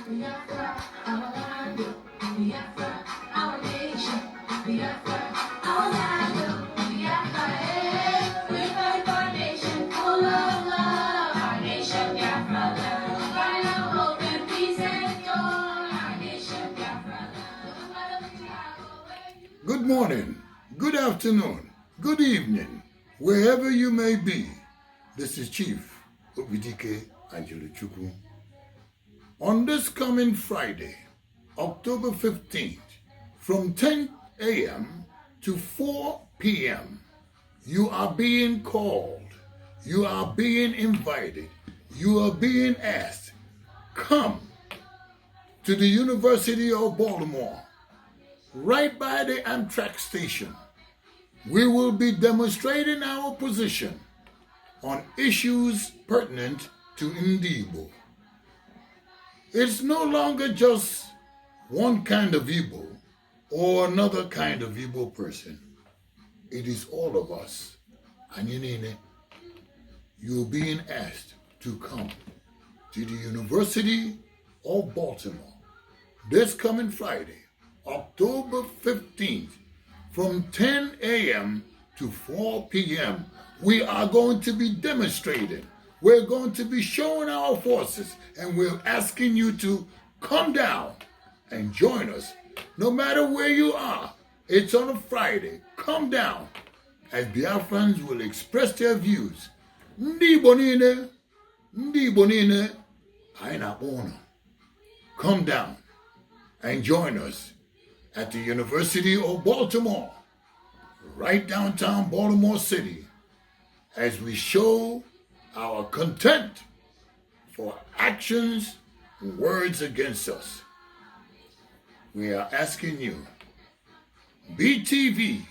Biafra, our land, Biafra, our nation, Biafra, our land, Biafra, we fight for a nation full of love, our nation, Biafra, find our hope and peace and joy, our nation, Biafra, Good morning, good afternoon, good evening, wherever you may be. This is Chief Obidike Angeluchukwu. On this coming Friday, October 15th, from 10 a.m. to 4 p.m., you are being called, you are being invited, you are being asked, come to the University of Baltimore, right by the Amtrak station. We will be demonstrating our position on issues pertinent to Ndi Igbo. It's no longer just one kind of Igbo or another kind of Igbo person. It is all of us. Anyine, you're being asked to come to the University of Baltimore this coming Friday, October 15th, from 10 a.m. to 4 p.m. We are going to be demonstrating. We're going to be showing our forces, and we're asking you to come down and join us. No matter where you are, it's on a Friday. Come down, as Biafrans will express their views. Ndi Igbo niile, anyị na-akpọ unu. Come down and join us at the University of Baltimore, right downtown Baltimore City, as we show our contempt for actions and words against us. We are asking you, BTV,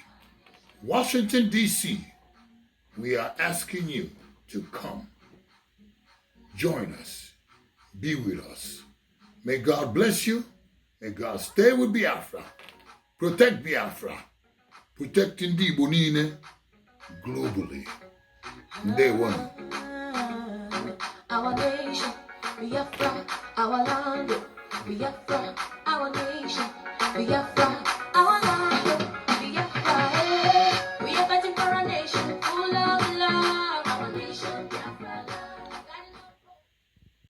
Washington, D.C., we are asking you to come. Join us. Be with us. May God bless you. May God stay with Biafra. Protect Biafra. Protect Ndi Igbo niile globally. Day one. our nation, Biafra, our land, Biafra, our nation, Biafra.